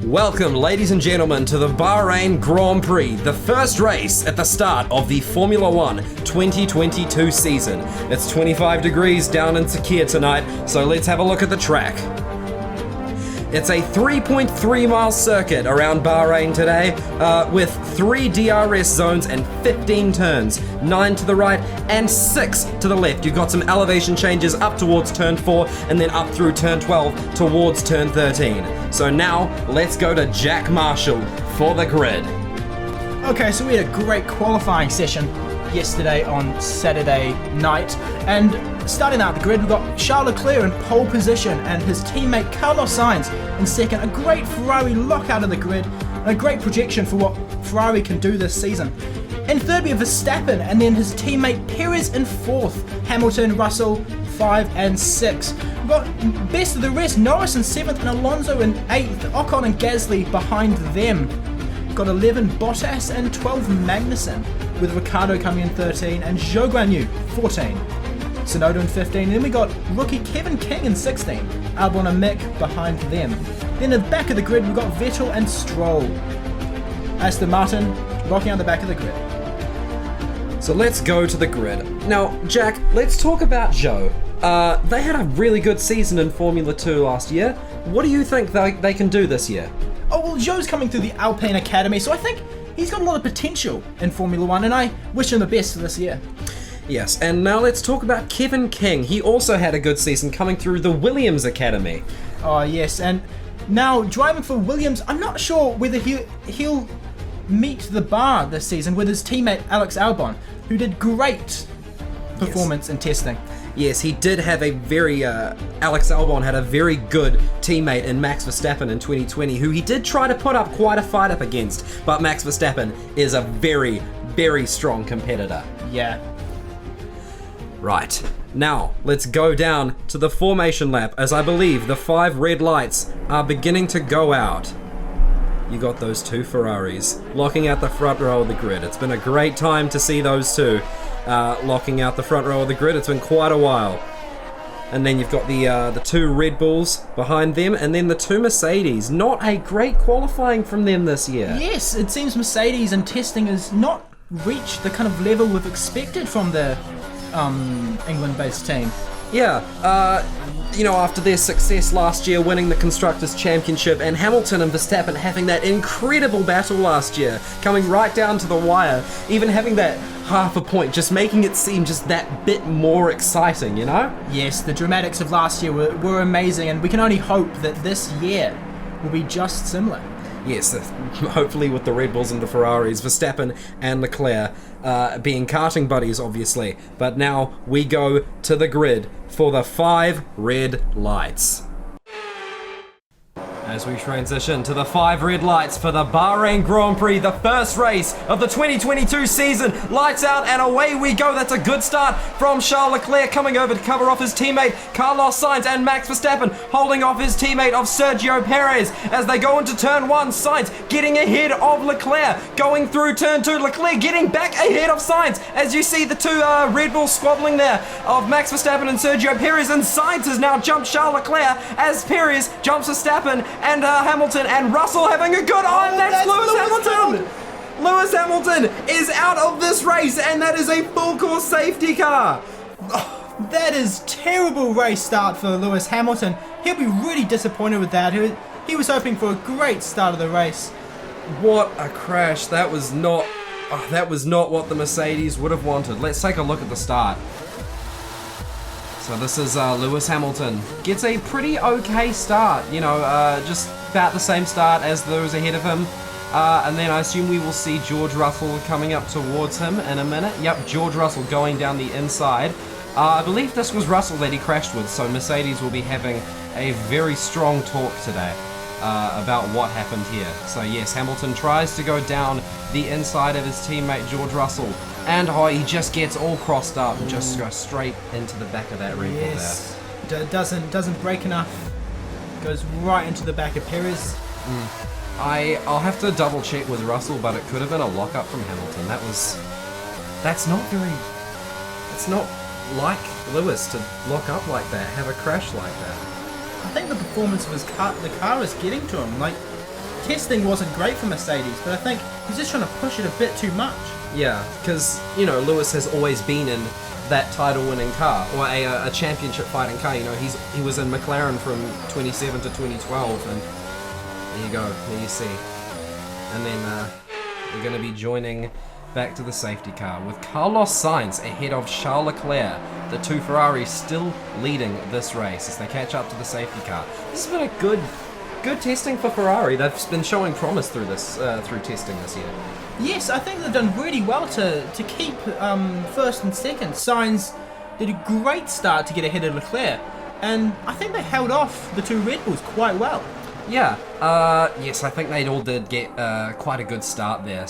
Welcome, ladies and gentlemen, to the Bahrain Grand Prix, the first race at the start of the Formula One 2022 season. It's 25 degrees down in Sakir tonight, so let's have a look at the track. It's a 3.3 mile circuit around Bahrain today, with 3 DRS zones and 15 turns, 9 to the right and 6 to the left. You've got some elevation changes up towards turn 4 and then up through turn 12 towards turn 13. So now, let's go to Jack Marshall for the grid. Okay, so we had a great qualifying session yesterday on Saturday night, and starting out the grid, we've got Charles Leclerc in pole position and his teammate Carlos Sainz in second. A great Ferrari lockout of the grid, and a great projection for what Ferrari can do this season. In third we have Verstappen, and then his teammate Perez in fourth, Hamilton, Russell 5 and 6. We've got best of the rest, Norris in 7th and Alonso in 8th, Ocon and Gasly behind them. We've got 11 Bottas and 12 Magnussen, with Ricciardo coming in 13 and Zhou Guanyu 14. Tsunoda in 15, then we got rookie Kevin King in 16, Albon and Mick behind them. Then at the back of the grid we've got Vettel and Stroll. Aston Martin rocking out the back of the grid. So let's go to the grid. Now, Jack, let's talk about Zhou. They had a really good season in Formula 2 last year. What do you think they can do this year? Oh, well, Zhou's coming through the Alpine Academy, so I think he's got a lot of potential in Formula 1, and I wish him the best for this year. Yes, and now let's talk about Kevin King. He also had a good season coming through the Williams Academy. Oh, yes, and now driving for Williams, I'm not sure whether he'll meet the bar this season with his teammate Alex Albon, who did great performance in testing. Yes, he did have a very, Alex Albon had a very good teammate in Max Verstappen in 2020, who he did try to put up quite a fight up against, but Max Verstappen is a very, very strong competitor. Yeah. Right, now let's go down to the formation lap, as I believe the 5 red lights are beginning to go out. You got those 2 Ferraris locking out the front row of the grid. It's been a great time to see those 2 locking out the front row of the grid. It's been quite a while. And then you've got the 2 Red Bulls behind them, and then the 2 Mercedes. Not a great qualifying from them this year. Yes, it seems Mercedes in testing has not reached the kind of level we've expected from the England-based team. Yeah, after their success last year winning the Constructors' Championship, and Hamilton and Verstappen having that incredible battle last year, coming right down to the wire, even having that half a point, just making it seem just that bit more exciting, you know? Yes, the dramatics of last year were amazing, and we can only hope that this year will be just similar. Yes, hopefully with the Red Bulls and the Ferraris, Verstappen and Leclerc being karting buddies, obviously. But now we go to the grid for the 5 red lights. As we transition to the 5 red lights for the Bahrain Grand Prix, the first race of the 2022 season. Lights out and away we go. That's a good start from Charles Leclerc, coming over to cover off his teammate Carlos Sainz, and Max Verstappen holding off his teammate of Sergio Perez as they go into turn 1. Sainz getting ahead of Leclerc, going through turn 2. Leclerc getting back ahead of Sainz as you see the 2 Red Bulls squabbling there of Max Verstappen and Sergio Perez, and Sainz has now jumped Charles Leclerc as Perez jumps Verstappen and Hamilton, and Russell having a good eye. That's Lewis Hamilton! Lewis Hamilton is out of this race, and that is a full course safety car. Oh, that is terrible race start for Lewis Hamilton. He'll be really disappointed with that. He was hoping for a great start of the race. What a crash. That was not what the Mercedes would have wanted. Let's take a look at the start. So this is Lewis Hamilton. Gets a pretty okay start, just about the same start as those ahead of him. And then I assume we will see George Russell coming up towards him in a minute. Yep, George Russell going down the inside. I believe this was Russell that he crashed with, so Mercedes will be having a very strong talk today about what happened here. So yes, Hamilton tries to go down the inside of his teammate George Russell, and he just gets all crossed up, just goes straight into the back of that Red Bull there. Doesn't break enough, goes right into the back of Perez. I'll have to double check with Russell, but it could have been a lockup from Hamilton. That's not like Lewis to lock up like that, have a crash like that. I think the performance of the car is getting to him. Like, testing wasn't great for Mercedes, but I think he's just trying to push it a bit too much. Yeah, because, you know, Lewis has always been in that title-winning car, or a championship-fighting car. You know, he was in McLaren from 27 to 2012, and there you go, there you see. And then we're going to be joining back to the safety car with Carlos Sainz ahead of Charles Leclerc. The two Ferraris still leading this race as they catch up to the safety car. This has been a good testing for Ferrari. They've been showing promise through testing this year. Yes, I think they've done really well to keep first and second. Sainz did a great start to get ahead of Leclerc, and I think they held off the two Red Bulls quite well. Yeah, yes, I think they all did get quite a good start there.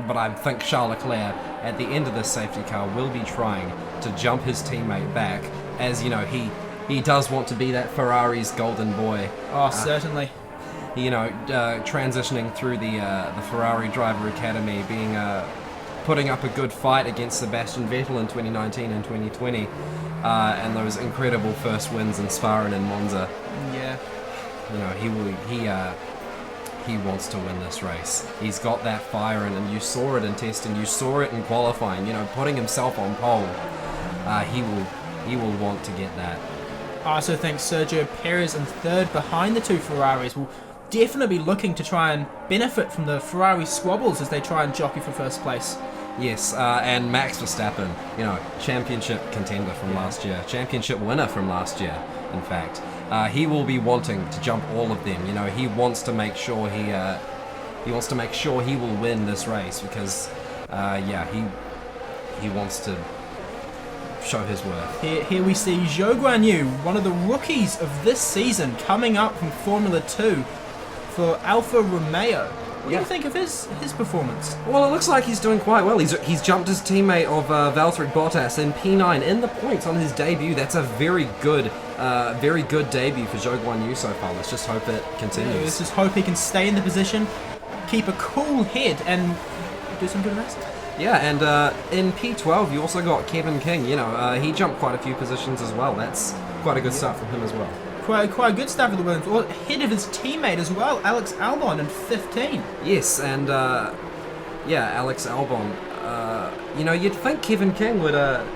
But I think Charles Leclerc at the end of this safety car will be trying to jump his teammate back, as you know he does want to be that Ferrari's golden boy. Oh, certainly. You know, transitioning through the Ferrari Driver Academy, putting up a good fight against Sebastian Vettel in 2019 and 2020, and those incredible first wins in Spa and in Monza. Yeah. You know, he wants to win this race. He's got that fire in him. You saw it in testing. You saw it in qualifying. You know, putting himself on pole. He will want to get that. I also think Sergio Perez in third behind the two Ferraris will definitely be looking to try and benefit from the Ferrari squabbles as they try and jockey for first place. Yes, and Max Verstappen, you know, championship contender from last year, championship winner from last year, in fact. He will be wanting to jump all of them. You know, he wants to make sure he will win this race because, he wants to show his worth. Here we see Zhou Guanyu, one of the rookies of this season, coming up from Formula 2 for Alfa Romeo. What do you think of his performance? Well, it looks like he's doing quite well. He's jumped his teammate of Valtteri Bottas in P9 in the points on his debut. That's a very good debut for Zhou Guanyu so far. Let's just hope it continues. Yeah, let's just hope he can stay in the position, keep a cool head, and do some good racing. Yeah, and in P12 you also got Kevin King. You know, he jumped quite a few positions as well. That's quite a good start from him as well. Quite a good start for the Williams. Well, ahead of his teammate as well, Alex Albon in 15. Yes, and Alex Albon. You know, you'd think Kevin King would have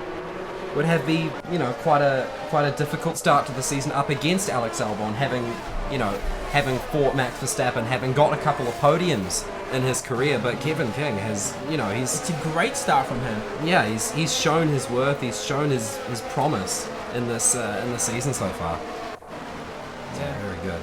quite a difficult start to the season up against Alex Albon, having fought Max Verstappen, having got a couple of podiums in his career. But Kevin King has, it's a great start from him. Yeah, he's shown his worth. He's shown his promise in this season so far. Yeah, very good.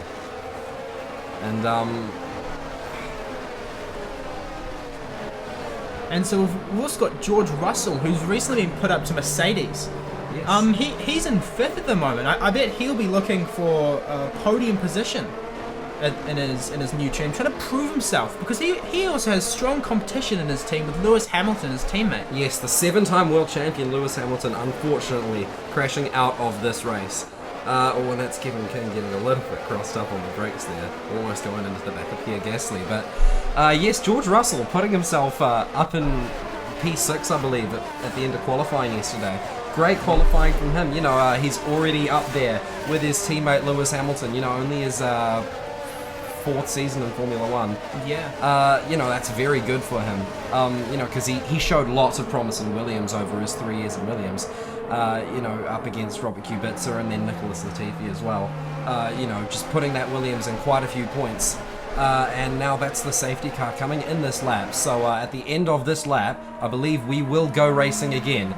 And so we've also got George Russell, who's recently been put up to Mercedes. Yes. He's in fifth at the moment. I bet he'll be looking for a podium position in his new team, trying to prove himself, because he also has strong competition in his team with Lewis Hamilton, his teammate. Yes, the 7-time world champion Lewis Hamilton, unfortunately crashing out of this race. That's Kevin King getting a little bit crossed up on the brakes there, almost going into the back of Pierre Gasly. But yes, George Russell putting himself up in P6, I believe, at the end of qualifying yesterday. Great qualifying from him. You know, he's already up there with his teammate Lewis Hamilton. You know, only his fourth season in Formula One. Yeah. That's very good for him. Because he showed lots of promise in Williams over his 3 years in Williams. Up against Robert Kubica and then Nicholas Latifi as well. Just putting that Williams in quite a few points. And now that's the safety car coming in this lap. So at the end of this lap, I believe we will go racing again.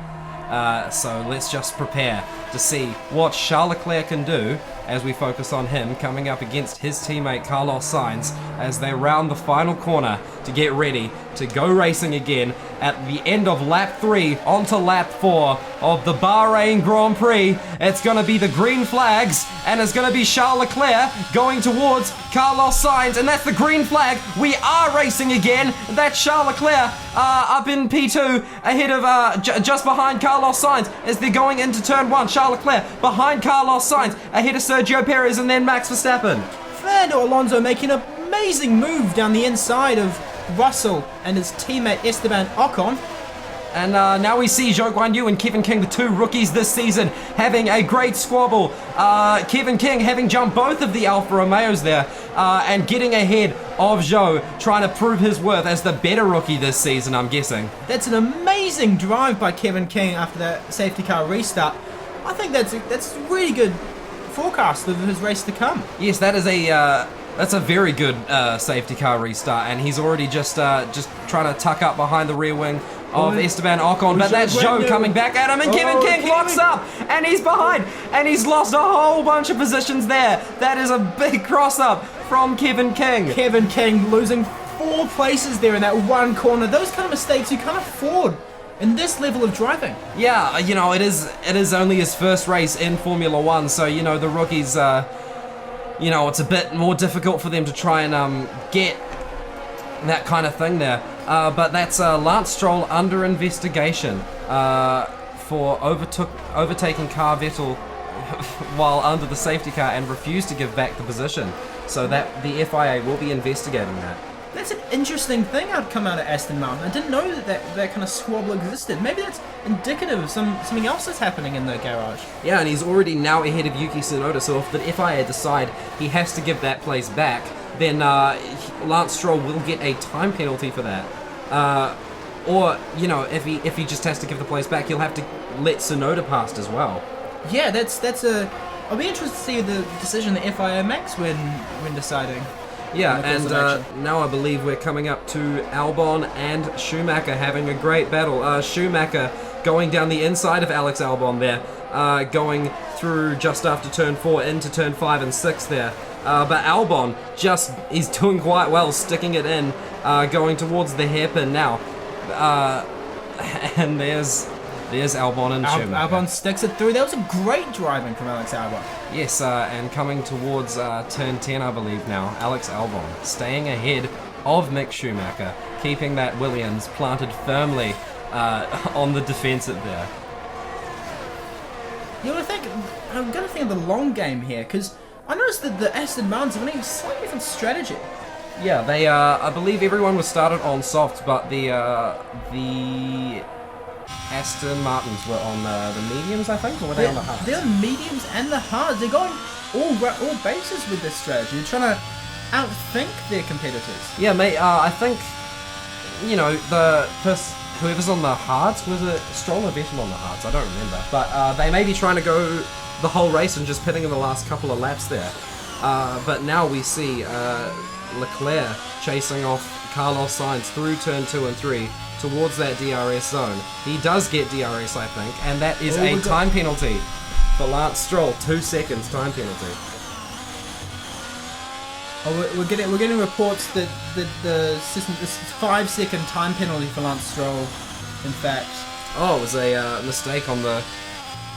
So let's just prepare to see what Charles Leclerc can do as we focus on him coming up against his teammate Carlos Sainz as they round the final corner to get ready to go racing again at the end of lap 3 onto lap 4 of the Bahrain Grand Prix. It's going to be the green flags and it's going to be Charles Leclerc going towards Carlos Sainz, and that's the green flag. We are racing again. That's Charles Leclerc up in P2 ahead of just behind Carlos Sainz as they're going into turn 1. Charles Leclerc behind Carlos Sainz ahead of Sergio Perez and then Max Verstappen. Fernando Alonso making an amazing move down the inside of Russell and his teammate Esteban Ocon. And now we see Zhou Guanyu and Kevin King, the two rookies this season, having a great squabble. Kevin King having jumped both of the Alfa Romeos there and getting ahead of Zhou, trying to prove his worth as the better rookie this season, I'm guessing. That's an amazing drive by Kevin King after that safety car restart. I think that's a really good forecast of his race to come. Yes, that's a very good safety car restart, and he's already just trying to tuck up behind the rear wing of Esteban Ocon, but that's Zhou coming back at him, and Kevin King locks up, and he's behind, and he's lost a whole bunch of positions there. That is a big cross-up from Kevin King. Kevin King losing 4 places there in that one corner. Those kind of mistakes you can't afford in this level of driving. Yeah, you know, it is only his first race in Formula One, so, you know, the rookies, you know, it's a bit more difficult for them to try and get that kind of thing there. But that's Lance Stroll under investigation for overtaking Car Vettel while under the safety car and refused to give back the position. So that the FIA will be investigating that. That's an interesting thing come out of Aston Martin. I didn't know that kind of squabble existed. Maybe that's indicative of something else that's happening in the garage. Yeah, and he's already now ahead of Yuki Tsunoda, so if the FIA decide he has to give that place back, then Lance Stroll will get a time penalty for that. Or, you know, if he just has to give the place back, he'll have to let Tsunoda past as well. Yeah, I'll be interested to see the decision the FIA makes when deciding. Yeah, and now I believe we're coming up to Albon and Schumacher having a great battle. Schumacher going down the inside of Alex Albon there, going through just after turn 4 into turn 5 and 6 there. But Albon he's doing quite well, sticking it in, going towards the hairpin now. And there's Albon and Schumacher. Albon sticks it through. That was a great driving from Alex Albon. Yes, and coming towards turn 10, I believe now, Alex Albon staying ahead of Mick Schumacher, keeping that Williams planted firmly on the defensive there. You know, I'm going to think of the long game here, because I noticed that the Aston Martins have a slightly different strategy. Yeah, they I believe everyone was started on softs, but the Aston Martins were on the mediums, I think, or were they on the hards? They're on mediums and the hards. They're going all bases with this strategy. They're trying to outthink their competitors. Yeah, mate. I think, you know, whoever's on the hards, was it Stroll or Vettel on the hards? I don't remember. But they may be trying to go the whole race and just pitting in the last couple of laps there. But now we see Leclerc chasing off Carlos Sainz through turn 2 and 3 towards that DRS zone. He does get DRS, I think, and that is a time penalty for Lance Stroll. 2 seconds time penalty. Oh, we're getting reports that the system, this 5-second time penalty for Lance Stroll. In fact, it was a mistake on the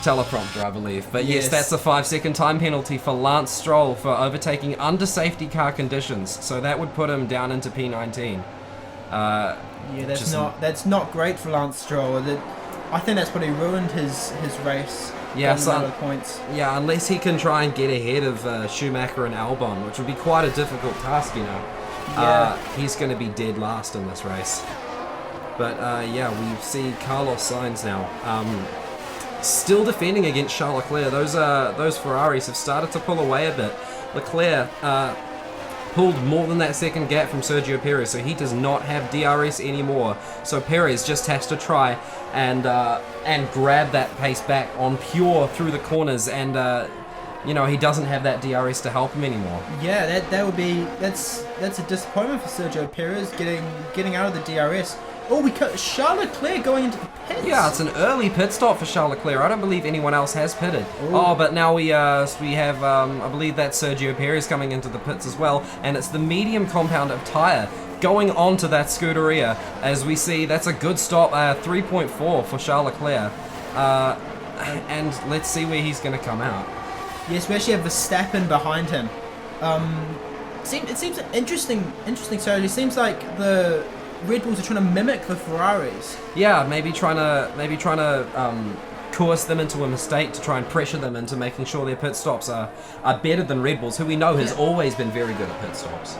teleprompter, I believe. But yes, that's a 5-second time penalty for Lance Stroll for overtaking under safety car conditions. So that would put him down into P19. That's not great for Lance Stroll. I think that's probably ruined his race. Yeah, points. Yeah, unless he can try and get ahead of Schumacher and Albon, which would be quite a difficult task, you know. Yeah. He's going to be dead last in this race. But yeah, we see Carlos Sainz now, still defending against Charles Leclerc. Those Ferraris have started to pull away a bit. Leclerc pulled more than that second gap from Sergio Perez, so he does not have DRS anymore. So Perez just has to try and grab that pace back on pure through the corners, and you know, he doesn't have that DRS to help him anymore. Yeah, that's a disappointment for Sergio Perez getting out of the DRS. Oh, we cut Charles Leclerc going into the pits. Yeah, it's an early pit stop for Charles Leclerc. I don't believe anyone else has pitted. Ooh. Oh, but now we have I believe that's Sergio Perez coming into the pits as well, and it's the medium compound of tyre going onto that Scuderia. As we see, that's a good stop, 3.4 for Charles Leclerc, and let's see where he's going to come out. Yes, we actually have Verstappen behind him. It seems an interesting strategy. It seems like the Red Bulls are trying to mimic the Ferraris. Yeah, maybe trying to coerce them into a mistake to try and pressure them into making sure their pit stops are better than Red Bulls, who we know has always been very good at pit stops.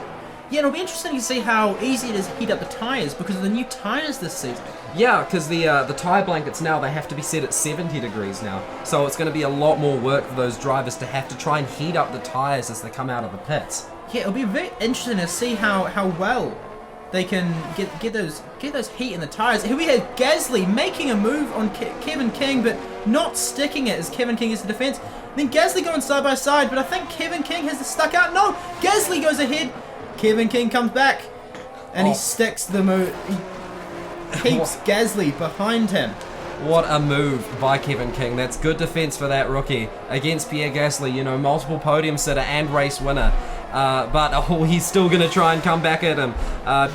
Yeah, it'll be interesting to see how easy it is to heat up the tyres because of the new tyres this season. Yeah, because the tyre blankets now, they have to be set at 70 degrees now. So it's going to be a lot more work for those drivers to have to try and heat up the tyres as they come out of the pits. Yeah, it'll be very interesting to see how well they can get those heat in the tyres. Here we have Gasly making a move on Kevin King, but not sticking it as Kevin King is the defence. Then Gasly going side by side, but I think Kevin King has stuck out. No, Gasly goes ahead. Kevin King comes back, and he sticks the move. He keeps Gasly behind him. What a move by Kevin King. That's good defence for that rookie against Pierre Gasly. You know, multiple podium sitter and race winner. But he's still going to try and come back at him.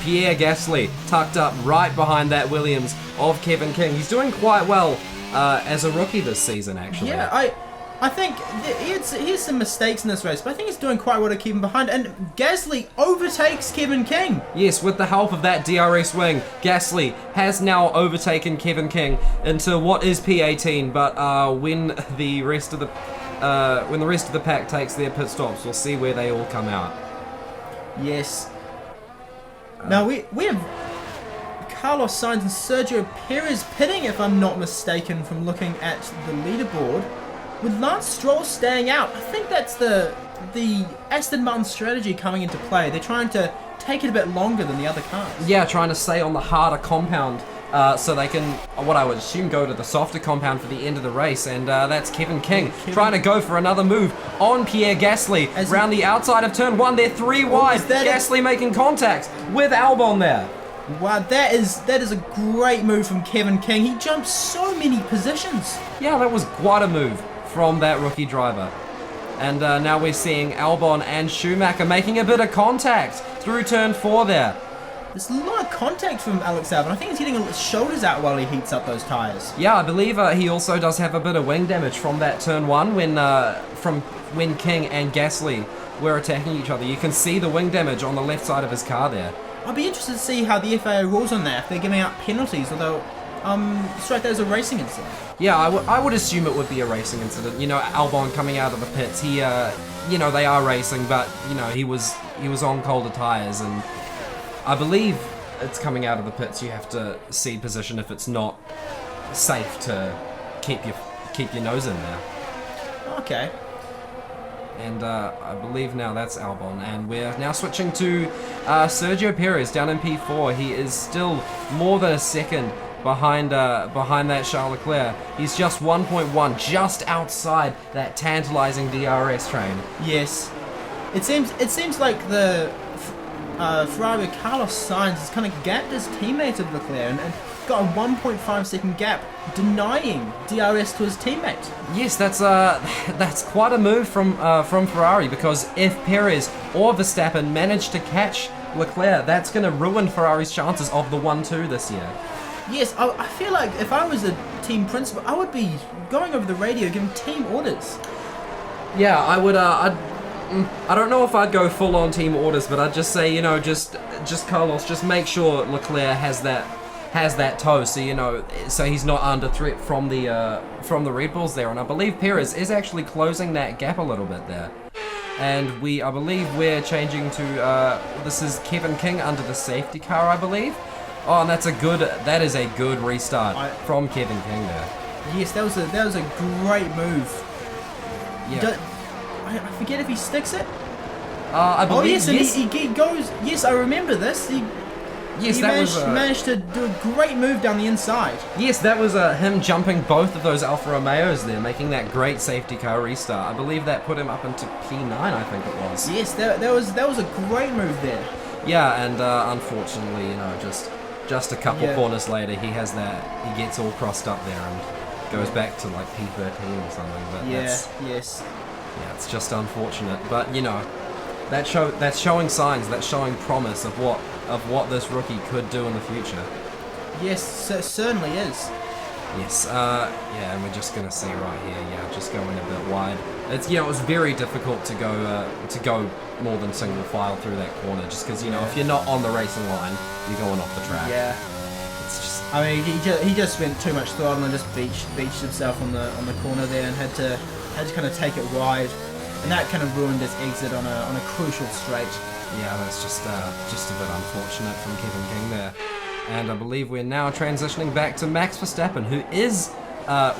Pierre Gasly tucked up right behind that Williams of Kevin King. He's doing quite well as a rookie this season, actually. Yeah, I think he had some mistakes in this race, but I think he's doing quite well to keep him behind. And Gasly overtakes Kevin King. Yes, with the help of that DRS wing, Gasly has now overtaken Kevin King into what is P18. But when the rest of the pack takes their pit stops, we'll see where they all come out. Yes. Now we have Carlos Sainz and Sergio Perez pitting, if I'm not mistaken, from looking at the leaderboard. With Lance Stroll staying out, I think that's the Aston Martin strategy coming into play. They're trying to take it a bit longer than the other cars. Yeah, trying to stay on the harder compound so they can, what I would assume, go to the softer compound for the end of the race. And that's Kevin King trying to go for another move on Pierre Gasly around the outside of turn 1. They're 3 wide. Gasly making contact with Albon there. Wow, that is a great move from Kevin King. He jumped so many positions. Yeah, that was quite a move from that rookie driver. And now we're seeing Albon and Schumacher making a bit of contact through turn 4 there. There's a lot of contact from Alex Albon. I think he's getting his shoulders out while he heats up those tyres. Yeah, I believe he also does have a bit of wing damage from that turn 1 when King and Gasly were attacking each other. You can see the wing damage on the left side of his car there. I'll be interested to see how the FAA rules on that, if they're giving out penalties, although straight there as a racing incident. Yeah, I would assume it would be a racing incident. You know, Albon coming out of the pits, he, you know, they are racing, but, you know, he was on colder tyres, and I believe it's coming out of the pits. You have to cede position if it's not safe to keep your nose in there. Okay. And I believe now that's Albon, and we're now switching to Sergio Perez down in P4. He is still more than a second behind that Charles Leclerc. He's just 1.1, just outside that tantalizing DRS train. Yes, it seems like the Ferrari Carlos Sainz has kind of gapped his teammate of Leclerc and got a 1.5 second gap, denying DRS to his teammate. Yes, that's quite a move from Ferrari, because if Perez or Verstappen manage to catch Leclerc, that's going to ruin Ferrari's chances of the 1-2 this year. Yes, I feel like if I was a team principal, I would be going over the radio giving team orders. Yeah, I would. I don't know if I'd go full on team orders, but I'd just say, you know, just Carlos, just make sure Leclerc has that toe, so you know, so he's not under threat from the Red Bulls there. And I believe Perez is actually closing that gap a little bit there. And I believe we're changing to this is Kevin King under the safety car, I believe. Oh, and that is a good restart from Kevin King there. Yes, that was a great move. Yeah. I forget if he sticks it. I believe yes. He goes. Yes, I remember this. He managed to do a great move down the inside. Yes, that was him jumping both of those Alfa Romeos there, making that great safety car restart. I believe that put him up into P9, I think it was. Yes, that was a great move there. Yeah, and unfortunately, you know, just a couple corners later, he gets all crossed up there and goes back to like P13 or something. But yeah, it's just unfortunate. But you know, that's showing signs, that's showing promise of what this rookie could do in the future. Yes, it certainly is. Yes, yeah, and we're just gonna see right here, yeah, just going a bit wide. It's, you know, it was very difficult to go more than single file through that corner, just because, you know, if you're not on the racing line, you're going off the track. Yeah. It's just. I mean, he just went too much throttle and just beached himself on the corner there, and had to kind of take it wide. and that kind of ruined his exit on a crucial straight. Yeah, that's just a bit unfortunate from Kevin King there. And I believe we're now transitioning back to Max Verstappen, who is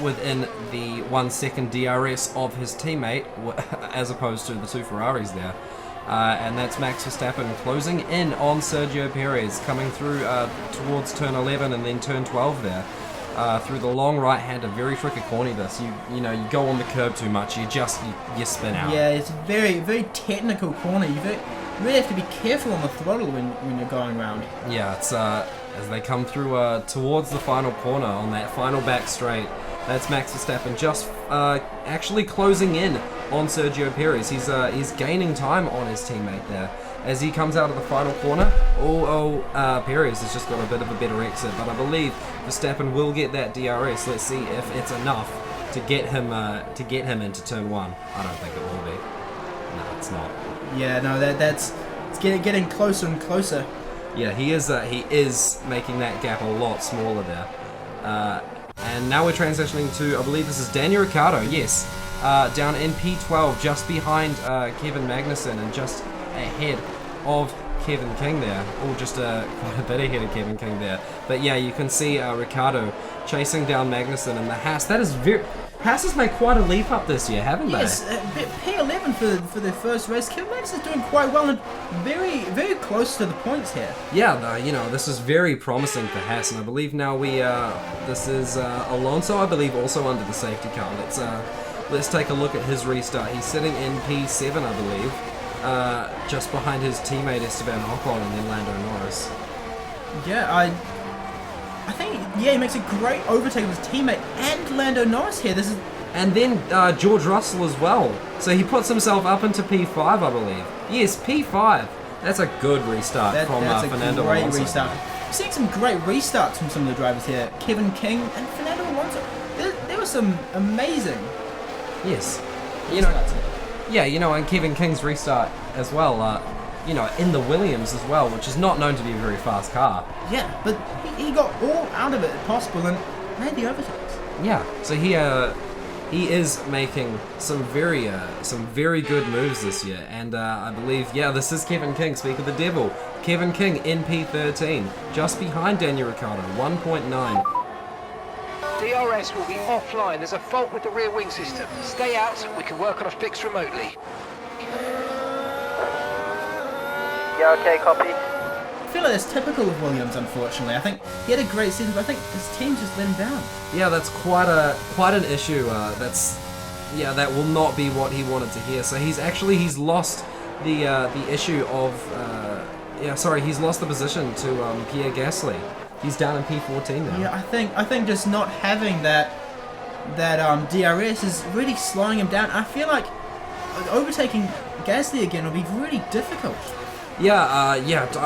within the 1 second DRS of his teammate, as opposed to the two Ferraris there. And that's Max Verstappen closing in on Sergio Perez, coming through towards turn 11 and then turn 12 there. Through the long right-hander, very tricky corny this. You know, you go on the curb too much, you spin out. Yeah, it's a very, very technical corner. You really have to be careful on the throttle when you're going around. Yeah, it's as they come through towards the final corner on that final back straight. That's Max Verstappen just actually closing in on Sergio Perez. He's gaining time on his teammate there. As he comes out of the final corner, Perez has just got a bit of a better exit, but I believe Verstappen will get that DRS. Let's see if it's enough to get him into turn 1. I don't think it will be. No, it's not. Yeah, no, it's getting closer and closer. Yeah, he is making that gap a lot smaller there. And now we're transitioning to, I believe this is Daniel Ricciardo. Yes, down in P12, just behind Kevin Magnussen and just ahead of Kevin King there, or just quite a bit ahead of Kevin King there. But yeah, you can see Ricciardo chasing down Magnussen and the Haas. Haas has made quite a leap up this year, haven't they? Yes, P11 for their first race. Kevin Magnussen's doing quite well and very, very close to the points here. Yeah, you know, this is very promising for Haas, and I believe now this is Alonso, I believe, also under the safety car. Let's take a look at his restart. He's sitting in P7, I believe. Just behind his teammate Esteban Ocon and then Lando Norris. Yeah, I think he makes a great overtake with his teammate and Lando Norris here. And then George Russell as well. So he puts himself up into P5, I believe. Yes, P5. That's a good restart from Fernando Alonso. That's a great restart. We're seeing some great restarts from some of the drivers here. Kevin King and Fernando Alonso. There were some amazing. Yes. You know. Yeah, you know, and Kevin King's restart as well, you know, in the Williams as well, which is not known to be a very fast car. Yeah, but he got all out of it possible and made the overtakes. Yeah, so he is making some very good moves this year, and I believe, yeah, this is Kevin King, speak of the devil. Kevin King in P13, just behind Daniel Ricciardo, 1.9. DRS will be offline. There's a fault with the rear wing system. Stay out. We can work on a fix remotely. Yeah, okay, copy. I feel like that's typical of Williams, unfortunately. I think he had a great season, but I think his team just let him down. Yeah, that's quite an issue. That will not be what he wanted to hear. So he's lost the issue of he's lost the position to Pierre Gasly. He's down in P14 now. Yeah, I think just not having that DRS is really slowing him down. I feel like overtaking Gasly again will be really difficult. Yeah,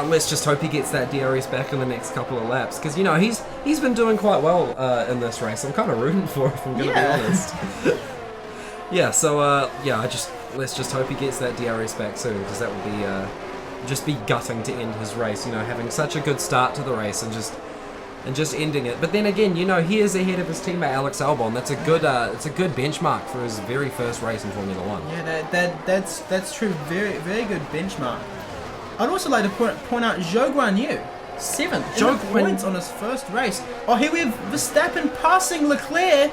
let's just hope he gets that DRS back in the next couple of laps, because, you know, he's been doing quite well in this race. I'm kind of rooting for him, if I'm going to be honest. Yeah, so, let's just hope he gets that DRS back soon, because that would be, just be gutting to end his race, you know, having such a good start to the race and just ending it. But then again, you know, he is ahead of his teammate Alex Albon. That's a good benchmark for his very first race in Formula One. Yeah, that's true. Very, very good benchmark. I'd also like to point out Zhou Guanyu, 7th points on his first race. Oh, here we have Verstappen passing Leclerc,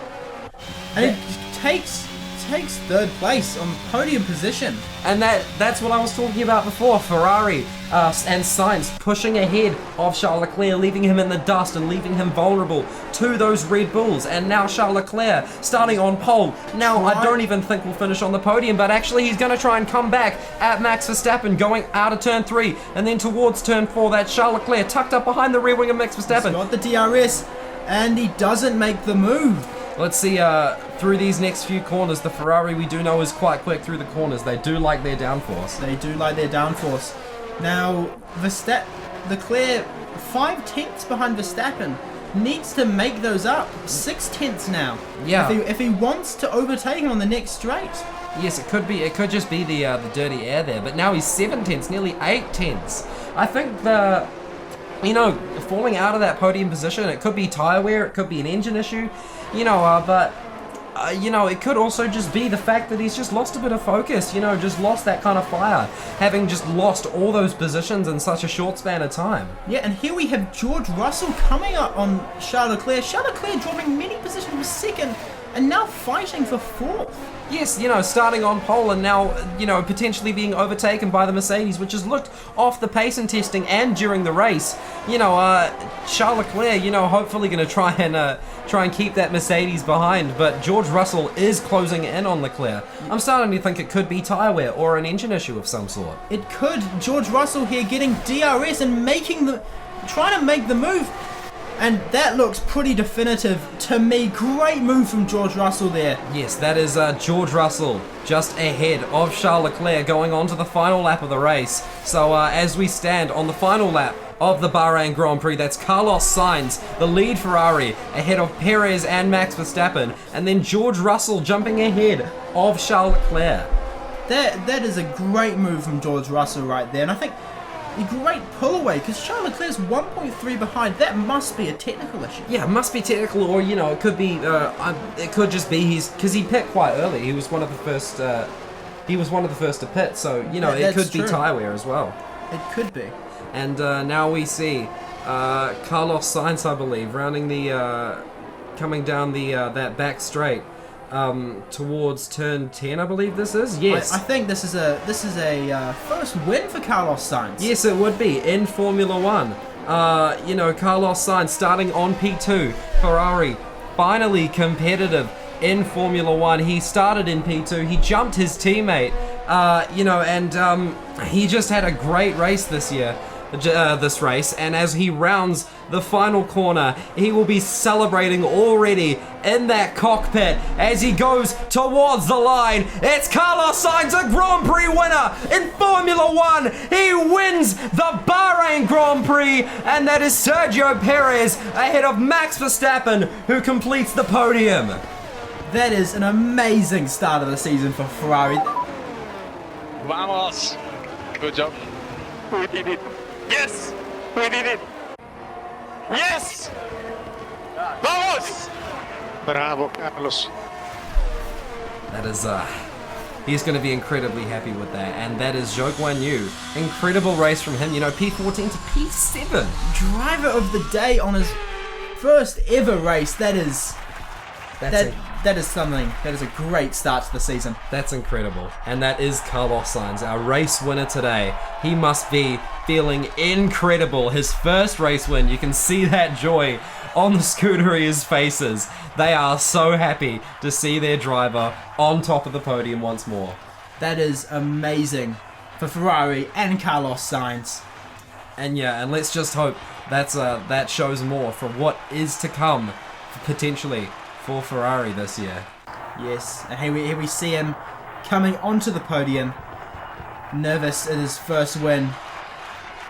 and he takes third place on podium position. And that's what I was talking about before. Ferrari and Sainz pushing ahead of Charles Leclerc, leaving him in the dust and leaving him vulnerable to those Red Bulls. And now Charles Leclerc starting on pole. Now I don't even think we'll finish on the podium, but actually he's going to try and come back at Max Verstappen going out of turn 3 and then towards turn 4. That's Charles Leclerc tucked up behind the rear wing of Max Verstappen. He's got the DRS and he doesn't make the move. Let's see, through these next few corners, the Ferrari we do know is quite quick through the corners. They do like their downforce. They do like their downforce. Now, Leclerc, 5 tenths behind Verstappen, needs to make those up. 6 tenths now. Yeah. If he wants to overtake him on the next straight. Yes, it could be. It could just be the dirty air there. But now he's 7 tenths, nearly 8 tenths. I think falling out of that podium position, it could be tyre wear, it could be an engine issue, but you know, it could also just be the fact that he's just lost a bit of focus, you know, just lost that kind of fire, having just lost all those positions in such a short span of time. Yeah, and here we have George Russell coming up on Charles Leclerc. Charles Leclerc dropping many positions for second and now fighting for fourth. Yes, you know, starting on pole and now, you know, potentially being overtaken by the Mercedes, which has looked off the pace in testing and during the race. You know, Charles Leclerc, you know, hopefully going to try and keep that Mercedes behind, but George Russell is closing in on Leclerc. I'm starting to think it could be tyre wear or an engine issue of some sort. It could. George Russell here getting DRS and trying to make the move. And that looks pretty definitive to me. Great move from George Russell there. Yes, that is George Russell just ahead of Charles Leclerc going on to the final lap of the race. So as we stand on the final lap of the Bahrain Grand Prix, that's Carlos Sainz, the lead Ferrari, ahead of Perez and Max Verstappen. And then George Russell jumping ahead of Charles Leclerc. That is a great move from George Russell right there. And I think a great pull away, because Charles Leclerc's 1.3 behind. That must be a technical issue. Yeah, it must be technical, or you know, it could be. It could just be because he pit quite early. He was one of the first. He was one of the first to pit, so you know, it could be tyre wear as well. It could be. And now we see Carlos Sainz, I believe, rounding the coming down the that back straight. Towards turn 10, I believe this is. Yes, I think this is a first win for Carlos Sainz. Yes, it would be in Formula One. You know, Carlos Sainz starting on P2, Ferrari finally competitive in Formula One. He started in P2, he jumped his teammate, you know, and he just had a great race this year. This race, and as he rounds the final corner, he will be celebrating already in that cockpit as he goes towards the line. It's Carlos Sainz, a Grand Prix winner in Formula One. He wins the Bahrain Grand Prix, and that is Sergio Perez ahead of Max Verstappen, who completes the podium. That is an amazing start of the season for Ferrari. Vamos! Good job. We did it. Yes! We did it! Yes! Vamos! Bravo, Carlos. That is, he's going to be incredibly happy with that. And that is Zhou Guan Yu. Incredible race from him. You know, P14 to P7. Driver of the day on his first ever race. That is something. That is a great start to the season. That's incredible. And that is Carlos Sainz, our race winner today. He must be feeling incredible. His first race win. You can see that joy on the Scuderia's faces. They are so happy to see their driver on top of the podium once more. That is amazing for Ferrari and Carlos Sainz. And yeah, and let's just hope that shows more from what is to come, potentially, for Ferrari this year. Yes, and here we see him coming onto the podium, nervous in his first win.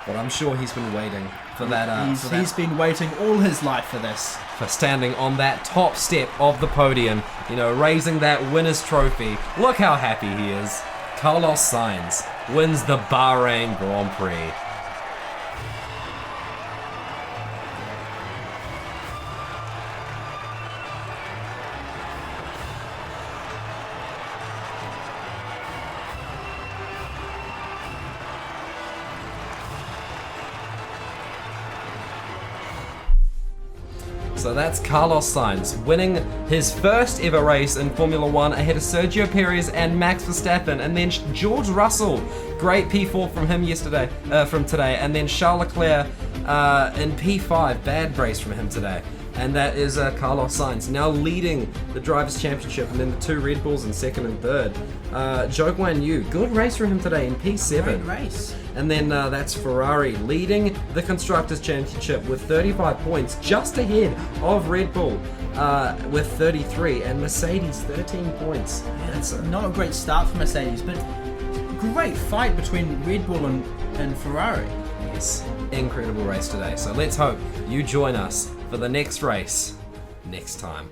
But I'm sure he's been waiting for that. He's been waiting all his life for this. For standing on that top step of the podium, you know, raising that winner's trophy. Look how happy he is. Carlos Sainz wins the Bahrain Grand Prix. So that's Carlos Sainz winning his first ever race in Formula One ahead of Sergio Perez and Max Verstappen, and then George Russell, great P4 from him today, and then Charles Leclerc in P5, bad race from him today. And that is Carlos Sainz now leading the Drivers' Championship, and then the two Red Bulls in second and third. Zhou Guan Yu, good race for him today in P7. Great race. And then that's Ferrari leading the Constructors' Championship with 35 points, just ahead of Red Bull with 33, and Mercedes 13 points. Yeah, that's not a great start for Mercedes, but great fight between Red Bull and Ferrari. Yes, incredible race today. So let's hope you join us for the next race next time.